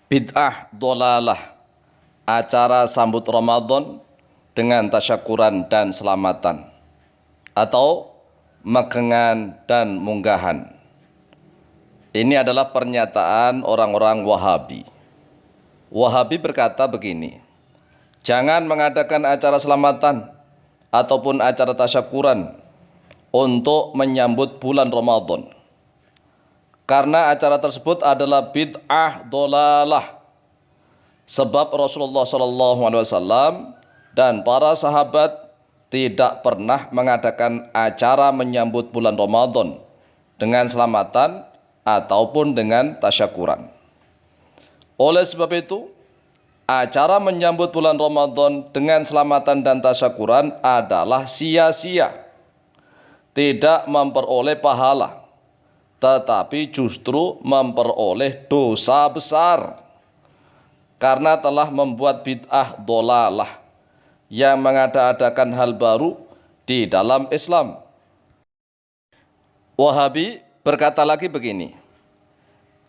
Bid'ah dolalah, acara sambut Ramadan dengan tasyakuran dan selamatan, atau magengan dan munggahan. Ini adalah pernyataan orang-orang Wahabi. Wahabi berkata begini, jangan mengadakan acara selamatan ataupun acara tasyakuran untuk menyambut bulan Ramadan, karena acara tersebut adalah bid'ah dolalah. Sebab Rasulullah SAW dan para sahabat tidak pernah mengadakan acara menyambut bulan Ramadan dengan selamatan ataupun dengan tasyakuran. Oleh sebab itu, acara menyambut bulan Ramadan dengan selamatan dan tasyakuran adalah sia-sia, tidak memperoleh pahala, tetapi justru memperoleh dosa besar, karena telah membuat bid'ah dolalah yang mengada-adakan hal baru di dalam Islam. Wahabi berkata lagi begini,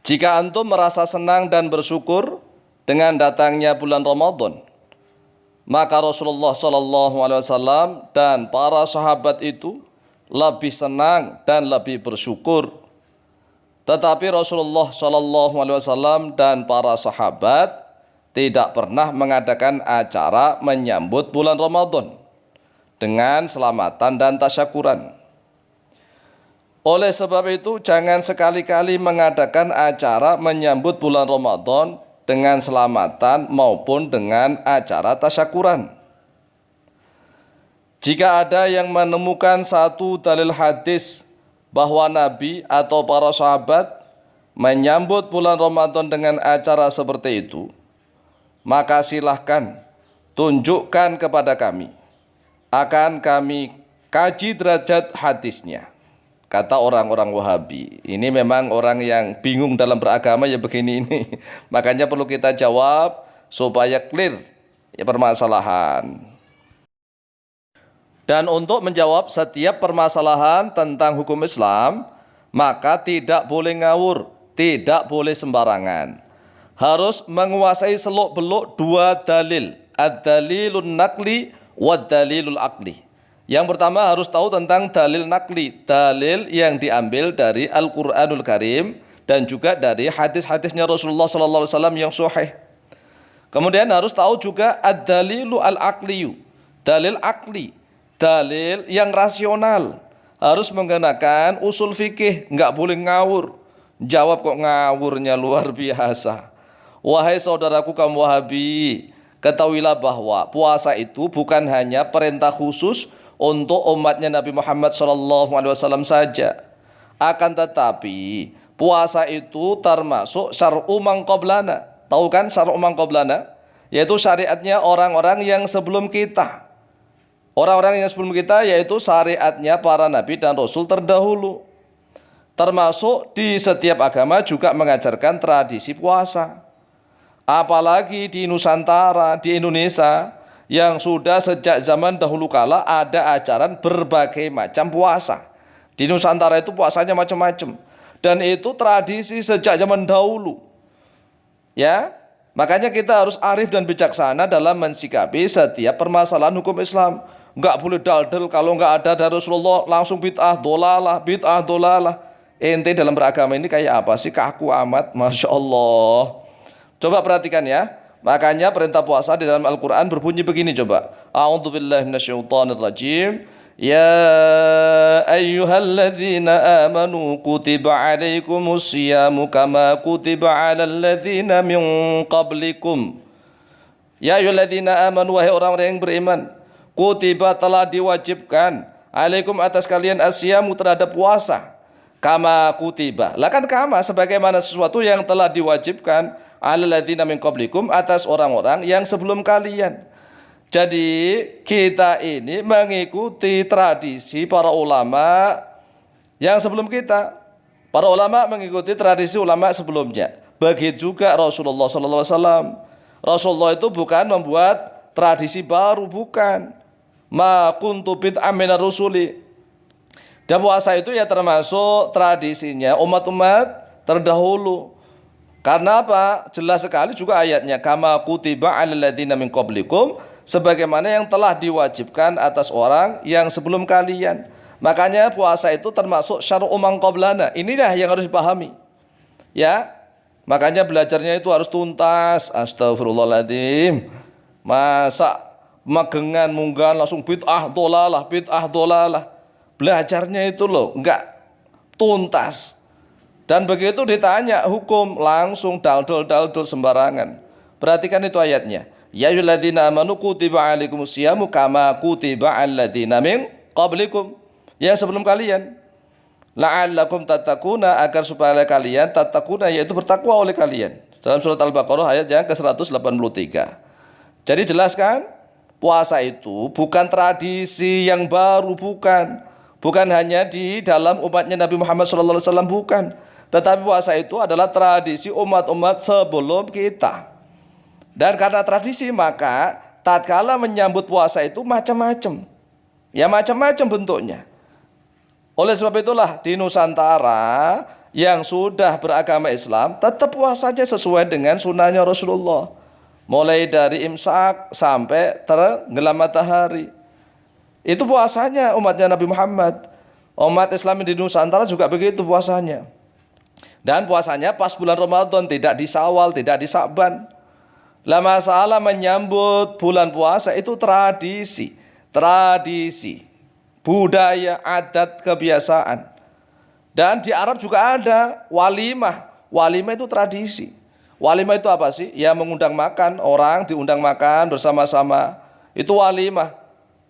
jika antum merasa senang dan bersyukur dengan datangnya bulan Ramadan, maka Rasulullah SAW dan para sahabat itu lebih senang dan lebih bersyukur. Tetapi Rasulullah SAW dan para sahabat tidak pernah mengadakan acara menyambut bulan Ramadan dengan selamatan dan tasyakuran. Oleh sebab itu, jangan sekali-kali mengadakan acara menyambut bulan Ramadan dengan selamatan maupun dengan acara tasyakuran. Jika ada yang menemukan satu dalil hadis bahwa Nabi atau para sahabat menyambut bulan Ramadan dengan acara seperti itu, maka silahkan tunjukkan kepada kami, akan kami kaji derajat hadisnya. Kata orang-orang Wahabi. Ini memang orang yang bingung dalam beragama ya begini ini. Makanya perlu kita jawab supaya clear ya permasalahan. Dan untuk menjawab setiap permasalahan tentang hukum Islam, maka tidak boleh ngawur, tidak boleh sembarangan. Harus menguasai seluk-beluk dua dalil, ad-dalilun naqli wad-dalilul aqli. Yang pertama harus tahu tentang dalil naqli, dalil yang diambil dari Al-Qur'anul Karim dan juga dari hadis-hadisnya Rasulullah SAW yang sahih. Kemudian harus tahu juga ad-dalilu al-aqliyu, dalil aqli, dalil yang rasional. Harus menggunakan usul fikih, nggak boleh ngawur. Jawab kok ngawurnya luar biasa. Wahai saudaraku kaum Wahabi, ketahuilah bahwa puasa itu bukan hanya perintah khusus untuk umatnya Nabi Muhammad SAW saja. Akan tetapi puasa itu termasuk syar'u man qablana. Tahu kan syar'u man qablana? Yaitu syariatnya orang-orang yang sebelum kita. Orang-orang yang sebelum kita yaitu syariatnya para nabi dan rasul terdahulu. Termasuk di setiap agama juga mengajarkan tradisi puasa. Apalagi di Nusantara, di Indonesia, yang sudah sejak zaman dahulu kala ada ajaran berbagai macam puasa. Di Nusantara itu puasanya macam-macam. Dan itu tradisi sejak zaman dahulu. Ya, makanya kita harus arif dan bijaksana dalam mensikapi setiap permasalahan hukum Islam. Enggak boleh daldal, kalau enggak ada dari Rasulullah langsung bid'ah dolalah, bid'ah dolalah. Ente dalam beragama ini kayak apa sih? Kaku amat, Masya Allah. Coba perhatikan ya. Makanya perintah puasa di dalam Al-Quran berbunyi begini coba. A'udzubillahi minasyaitonirrajim. Ya ayyuhalladzina amanu kutiba alaikumus siyamu kama kutiba alal ladzina min qablikum. Ya ayyuhalladzina amanu, wahai orang-orang yang beriman, kutiba telah diwajibkan alaikum atas kalian asyamu terhadap puasa. Kama kutiba. Lah kan kama sebagaimana sesuatu yang telah diwajibkan alladzina min qablikum atas orang-orang yang sebelum kalian. Jadi kita ini mengikuti tradisi para ulama yang sebelum kita. Para ulama mengikuti tradisi ulama sebelumnya. Begitu juga Rasulullah SAW. Rasulullah itu bukan membuat tradisi baru, bukan. Ma kuntu bid'am minar rusuli. Dan puasa itu ya termasuk tradisinya umat-umat terdahulu. Karena apa? Jelas sekali juga ayatnya, kama kutiba 'alal ladzina min qablikum, sebagaimana yang telah diwajibkan atas orang yang sebelum kalian. Makanya puasa itu termasuk syar'u man qablana. Inilah yang harus dipahami. Ya. Makanya belajarnya itu harus tuntas. Astagfirullahaladzim. Masa magengan munggahan langsung bid'ah dolalah. Belajarnya itu loh enggak tuntas. Dan begitu ditanya hukum langsung daldol sembarangan. Perhatikan itu ayatnya. Ya ayyuhalladzina amanu kutiba 'alaikumusyiyamu kama kutiba 'alal ladzina min qablikum. Ya sebelum kalian. La'allakum tattaquna, agar supaya kalian tattaquna, yaitu bertakwa oleh kalian. Dalam surat Al-Baqarah ayat yang ke-183. Jadi jelas kan? Puasa itu bukan tradisi yang baru, bukan. Bukan hanya di dalam umatnya Nabi Muhammad SAW, bukan. Tetapi puasa itu adalah tradisi umat-umat sebelum kita. Dan karena tradisi, maka tatkala menyambut puasa itu macam-macam. Ya macam-macam bentuknya. Oleh sebab itulah di Nusantara yang sudah beragama Islam tetap puasanya sesuai dengan sunnahnya Rasulullah. Mulai dari imsak sampai tenggelam matahari. Itu puasanya umatnya Nabi Muhammad. Umat Islam di Nusantara juga begitu puasanya. Dan puasanya pas bulan Ramadan, tidak di Syawal, tidak di Sa'ban. Lah masalah menyambut bulan puasa itu tradisi. Budaya, adat, kebiasaan. Dan di Arab juga ada walimah. Walimah itu tradisi. Walimah itu apa sih? Ya mengundang makan, orang diundang makan bersama-sama. Itu walimah.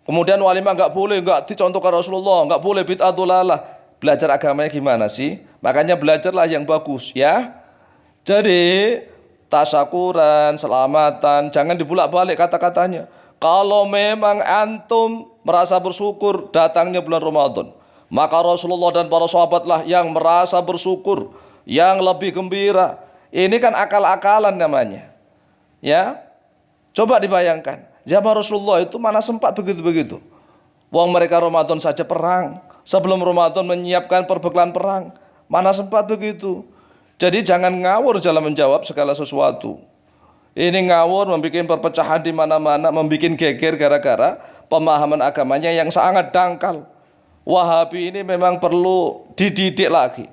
Kemudian walimah enggak boleh, enggak dicontohkan Rasulullah, enggak boleh bid'ah dolalah. Belajar agamanya gimana sih? Makanya belajarlah yang bagus ya. Jadi tasyakuran, selamatan, jangan dibulak-balik kata-katanya. Kalau memang antum merasa bersyukur datangnya bulan Ramadan, maka Rasulullah dan para sahabatlah yang merasa bersyukur, yang lebih gembira. Ini kan akal-akalan namanya. Ya. Coba dibayangkan, zaman Rasulullah itu mana sempat begitu-begitu. Wong mereka Ramadan saja perang, sebelum Ramadan menyiapkan perbekalan perang. Mana sempat begitu. Jadi jangan ngawur dalam menjawab segala sesuatu. Ini ngawur, membuat perpecahan di mana-mana, membuat geger gara-gara pemahaman agamanya yang sangat dangkal. Wahabi ini memang perlu dididik lagi.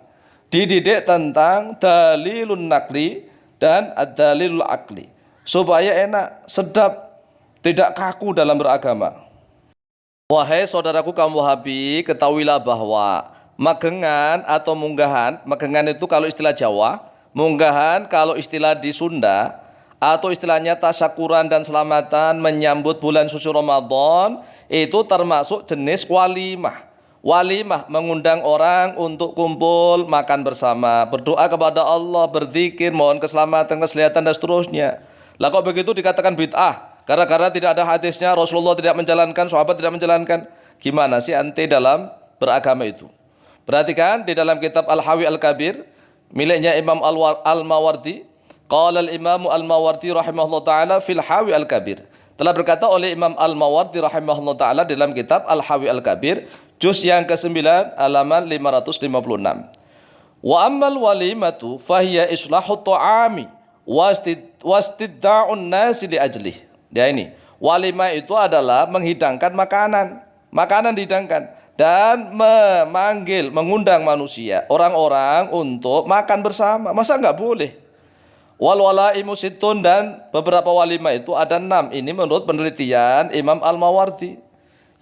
Dididik tentang dalilun nakli dan ad-dalilul akli. Supaya enak, sedap, tidak kaku dalam beragama. Wahai saudaraku kaum Wahabi, ketahuilah bahwa magengan atau munggahan, magengan itu kalau istilah Jawa, munggahan kalau istilah di Sunda, atau istilahnya tasyakuran dan selamatan menyambut bulan suci Ramadan, itu termasuk jenis walimah. Walimah mengundang orang untuk kumpul, makan bersama, berdoa kepada Allah, berzikir, mohon keselamatan, kesehatan dan seterusnya. Lah kok begitu dikatakan bid'ah? Gara-gara tidak ada hadisnya, Rasulullah tidak menjalankan, sahabat tidak menjalankan. Gimana sih ante dalam beragama itu? Perhatikan di dalam kitab Al-Hawi Al-Kabir miliknya Imam Al-Mawardi. Qala al-Imam Al-Mawardi rahimahullah ta'ala fil Hawi Al-Kabir. Telah berkata oleh Imam Al-Mawardi rahimahullah ta'ala dalam kitab Al-Hawi Al-Kabir, juz yang ke-9 halaman 556. Wa ammal walimatu fahiya islahu ta'ami wastidda'un nasi li ajlih. Ya ini, walimah itu adalah menghidangkan makanan. Makanan dihidangkan dan memanggil, mengundang manusia, orang-orang untuk makan bersama. Masa enggak boleh? Wal walaimu sittun, dan beberapa walimah itu ada 6. Ini menurut penelitian Imam Al-Mawardi.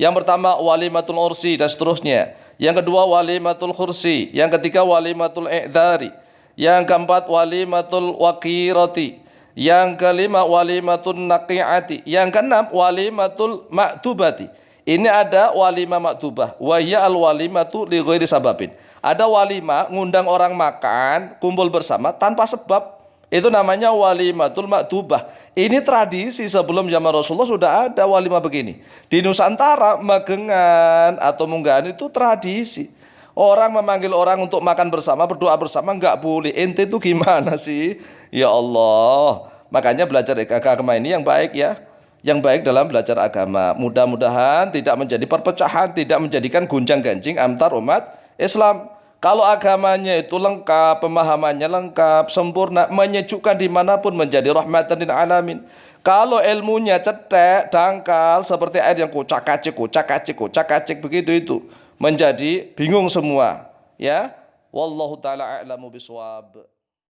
Yang pertama walimatul ursi dan seterusnya. Yang kedua walimatul khursi. Yang ketiga walimatul i'dari. Yang keempat walimatul waqirati. Yang kelima walimatul naqi'ati. Yang keenam walimatul maktubati. Ini ada walimah maktubah. Wa hiya al walimatu li ghairi sababin. Ada walimah ngundang orang makan, kumpul bersama tanpa sebab. Itu namanya walimatul maktubah. Ini tradisi sebelum zaman Rasulullah sudah ada walimah begini. Di Nusantara magengan atau munggahan itu tradisi. Orang memanggil orang untuk makan bersama, berdoa bersama, enggak boleh. Ente itu gimana sih? Ya Allah. Makanya belajar agama ini yang baik ya. Yang baik dalam belajar agama. Mudah-mudahan tidak menjadi perpecahan, tidak menjadikan gonjang-ganjing antar umat Islam. Kalau agamanya itu lengkap, pemahamannya lengkap, sempurna, menyejukkan dimanapun, menjadi rahmatan lil alamin. Kalau ilmunya cetek, dangkal, seperti air yang kocak-kacik, kocak-kacik, kocak-kacik begitu itu, menjadi bingung semua. Ya, wallahu taala a'lamu biswab.